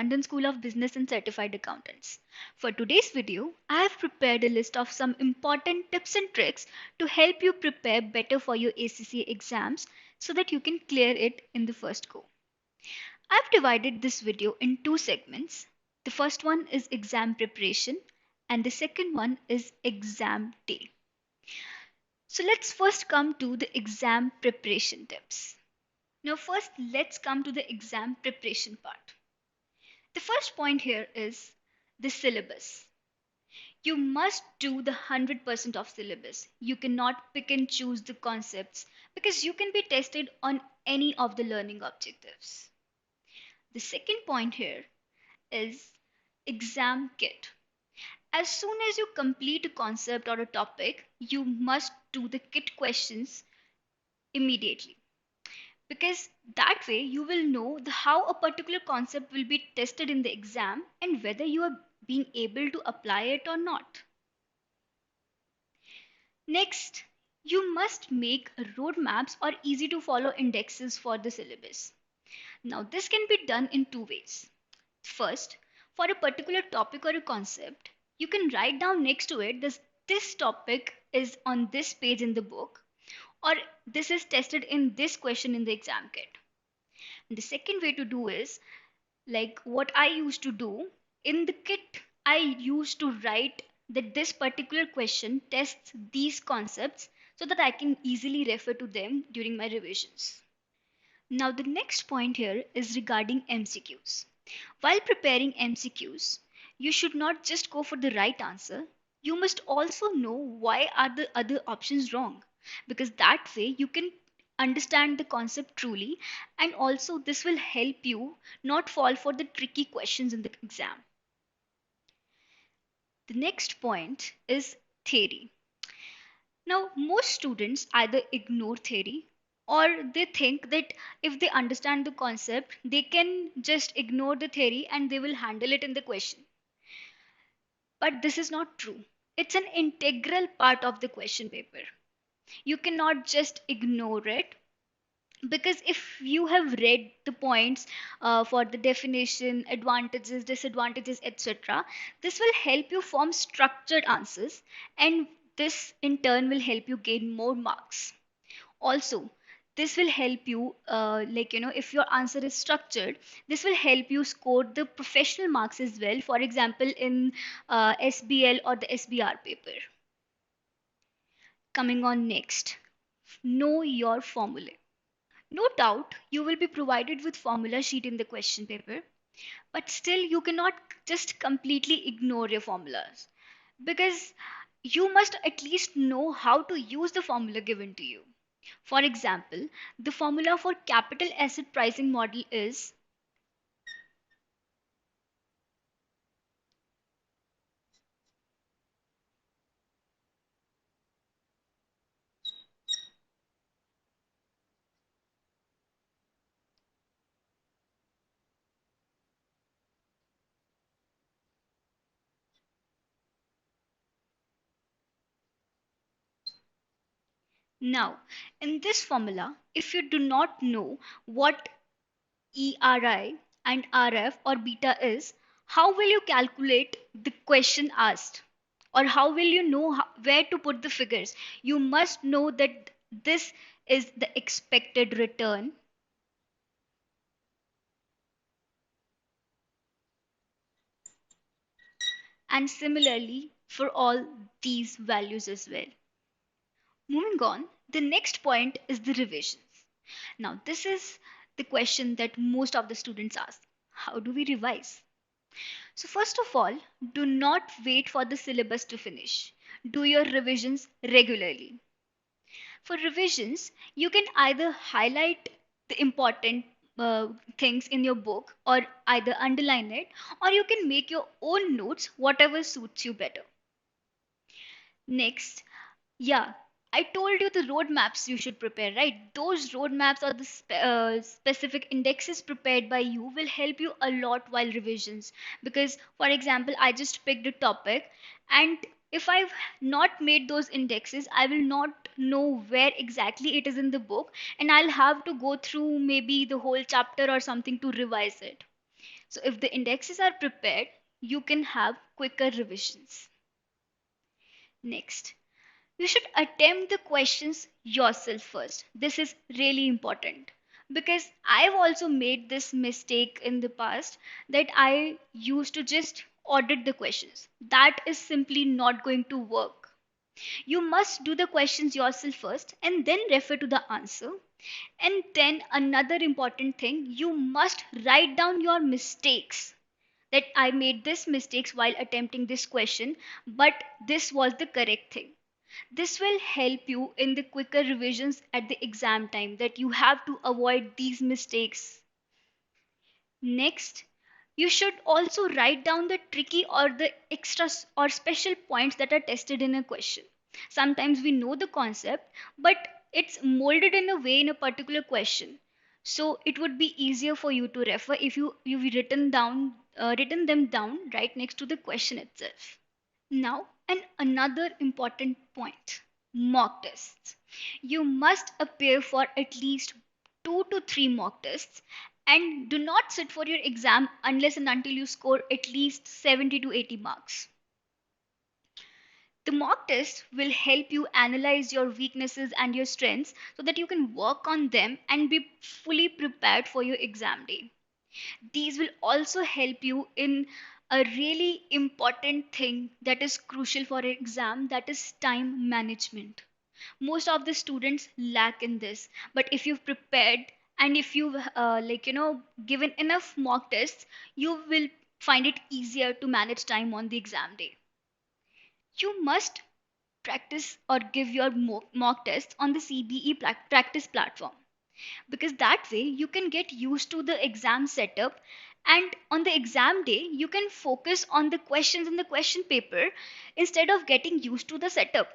London School of Business and Certified Accountants. For today's video, I have prepared a list of some important tips and tricks to help you prepare better for your ACCA exams so that you can clear it in the first go. I've divided this video in two segments. The first one is exam preparation and the second one is exam day. So let's first come to the exam preparation tips. Now first let's come to the exam preparation part. The first point here is the syllabus. You must do the 100% of syllabus. You cannot pick and choose the concepts because you can be tested on any of the learning objectives. The second point here is exam kit. As soon as you complete a concept or a topic, you must do the kit questions immediately, because that way you will know how a particular concept will be tested in the exam and whether you are being able to apply it or not. Next, you must make roadmaps or easy to follow indexes for the syllabus. Now this can be done in two ways. First, for a particular topic or a concept, you can write down next to it this topic is on this page in the book, or this is tested in this question in the exam kit. And the second way to do is like what I used to do in the kit. I used to write that this particular question tests these concepts so that I can easily refer to them during my revisions. Now the next point here is regarding MCQs. While preparing MCQs, you should not just go for the right answer. You must also know why are the other options wrong, because that way you can understand the concept truly, and also this will help you not fall for the tricky questions in the exam. The next point is theory. Now, most students either ignore theory or they think that if they understand the concept, they can just ignore the theory and they will handle it in the question. But this is not true. It's an integral part of the question paper. You cannot just ignore it, because if you have read the points for the definition, advantages, disadvantages, etc., this will help you form structured answers, and this in turn will help you gain more marks. Also, this will help you if your answer is structured, this will help you score the professional marks as well, for example in SBL or the SBR paper. Coming on next, know your formula. No doubt you will be provided with formula sheet in the question paper, but still you cannot just completely ignore your formulas, because you must at least know how to use the formula given to you. For example, the formula for capital asset pricing model is now. In this formula, if you do not know what ERI and RF or beta is, how will you calculate the question asked? Or how will you know where to put the figures? You must know that this is the expected return, and similarly for all these values as well. Moving on, the next point is the revisions. Now, this is the question that most of the students ask. How do we revise? So, first of all, do not wait for the syllabus to finish. Do your revisions regularly. For revisions, you can either highlight the important things in your book or either underline it, or you can make your own notes, whatever suits you better. Next, yeah, I told you the roadmaps you should prepare, right? Those roadmaps or the specific indexes prepared by you will help you a lot while revisions. Because, for example, I just picked a topic, and if I've not made those indexes, I will not know where exactly it is in the book, and I'll have to go through maybe the whole chapter or something to revise it. So if the indexes are prepared, you can have quicker revisions. Next, you should attempt the questions yourself first. This is really important because I've also made this mistake in the past that I used to just audit the questions. That is simply not going to work. You must do the questions yourself first and then refer to the answer. And then another important thing, you must write down your mistakes, that I made this mistakes while attempting this question, but this was the correct thing. This will help you in the quicker revisions at the exam time, that you have to avoid these mistakes. Next, you should also write down the tricky or the extra or special points that are tested in a question. Sometimes we know the concept, but it's molded in a way in a particular question. So it would be easier for you to refer if you've written them down right next to the question itself. Now, and another important point, mock tests. You must appear for at least 2 to 3 mock tests and do not sit for your exam unless and until you score at least 70 to 80 marks. The mock test will help you analyze your weaknesses and your strengths so that you can work on them and be fully prepared for your exam day. These will also help you in a really important thing that is crucial for an exam, that is time management. Most of the students lack in this, but if you've prepared and if you've given enough mock tests, you will find it easier to manage time on the exam day. You must practice or give your mock tests on the CBE practice platform, because that way you can get used to the exam setup, and on the exam day you can focus on the questions in the question paper instead of getting used to the setup.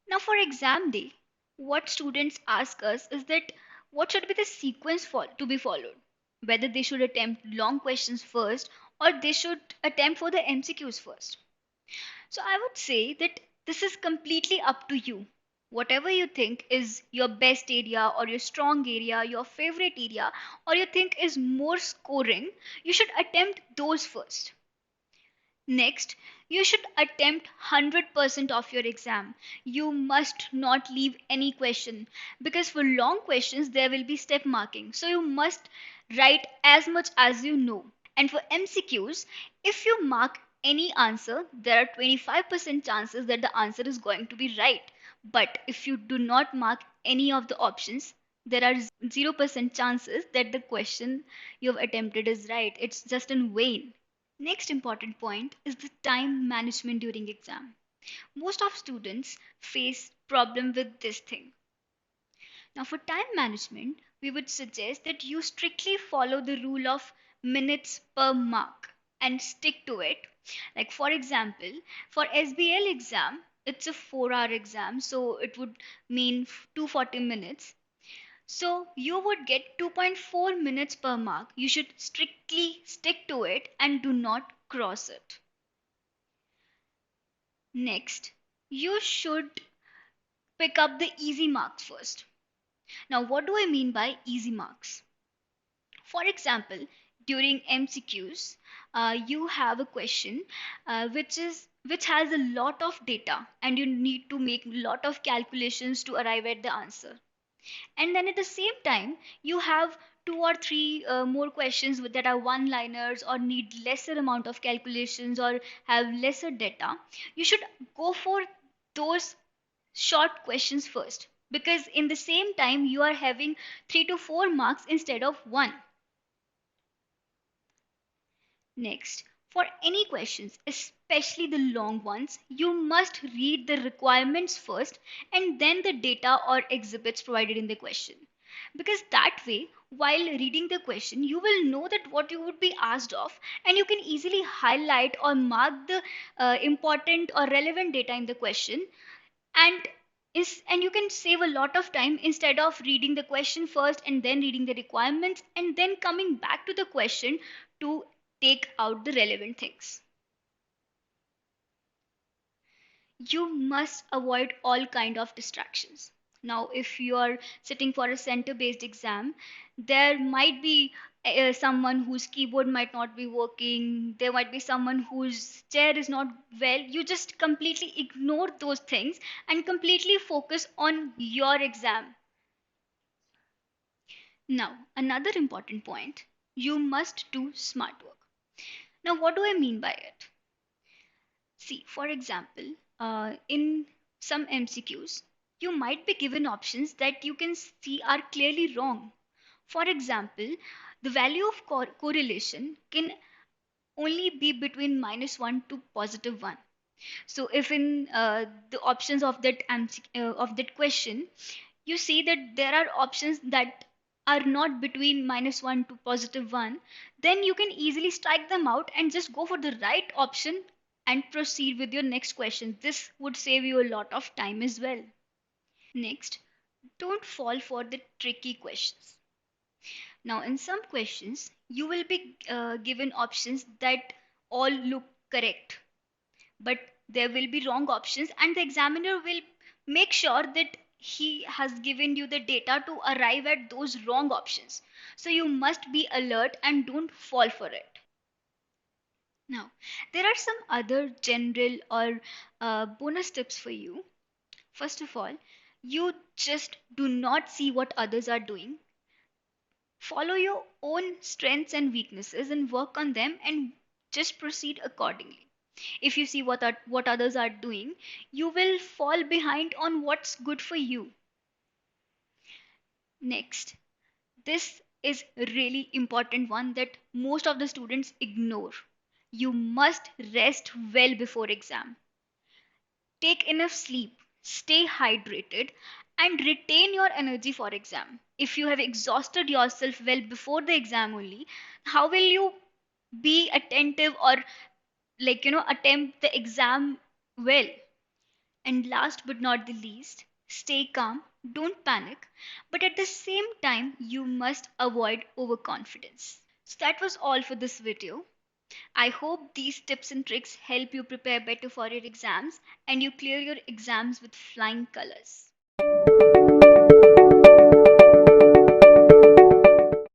Now for exam day, what students ask us is that what should be the sequence to be followed, whether they should attempt long questions first or they should attempt for the MCQs first. So I would say that this is completely up to you. Whatever you think is your best area or your strong area, your favorite area, or you think is more scoring, you should attempt those first. Next, you should attempt 100% of your exam. You must not leave any question, because for long questions there will be step marking. So you must write as much as you know. And for MCQs, if you mark any answer, there are 25% chances that the answer is going to be right. But if you do not mark any of the options, there are 0% chances that the question you've attempted is right. It's just in vain. Next important point is the time management during exam. Most of students face problem with this thing. Now for time management, we would suggest that you strictly follow the rule of minutes per mark and stick to it. Like for example, for SBL exam, it's a 4-hour exam, so it would mean 240 minutes. So you would get 2.4 minutes per mark. You should strictly stick to it and do not cross it. Next, you should pick up the easy marks first. Now, what do I mean by easy marks? For example, during MCQs, you have a question which has a lot of data, and you need to make a lot of calculations to arrive at the answer. And then at the same time you have 2 or 3 more questions that are one liners or need lesser amount of calculations or have lesser data. You should go for those short questions first, because in the same time you are having 3 to 4 marks instead of 1. Next, for any questions, especially the long ones, you must read the requirements first and then the data or exhibits provided in the question. Because that way, while reading the question, you will know that what you would be asked of, and you can easily highlight or mark the important or relevant data in the question, and and you can save a lot of time instead of reading the question first and then reading the requirements and then coming back to the question to take out the relevant things. You must avoid all kind of distractions. Now, if you are sitting for a center based exam, there might be someone whose keyboard might not be working, there might be someone whose chair is not well. You just completely ignore those things and completely focus on your exam. Now, another important point, you must do smart work. Now, what do I mean by it? See, for example, in some MCQs, you might be given options that you can see are clearly wrong. For example, the value of correlation can only be between -1 to +1. So, if in the options of that of that question, you see that there are options that are not between -1 to +1, then you can easily strike them out and just go for the right option and proceed with your next question. This would save you a lot of time as well. Next, don't fall for the tricky questions. Now, in some questions, you will be given options that all look correct, but there will be wrong options, and the examiner will make sure that he has given you the data to arrive at those wrong options. So you must be alert and don't fall for it. Now, there are some other general or bonus tips for you. First of all, you just do not see what others are doing. Follow your own strengths and weaknesses and work on them and just proceed accordingly. If you see what others are doing, you will fall behind on what's good for you. Next, this is a really important one that most of the students ignore. You must rest well before exam. Take enough sleep, stay hydrated, and retain your energy for exam. If you have exhausted yourself well before the exam only, how will you be attentive or attempt the exam well? And last but not the least, stay calm, don't panic, but at the same time you must avoid overconfidence. So that was all for this video. I hope these tips and tricks help you prepare better for your exams and you clear your exams with flying colors.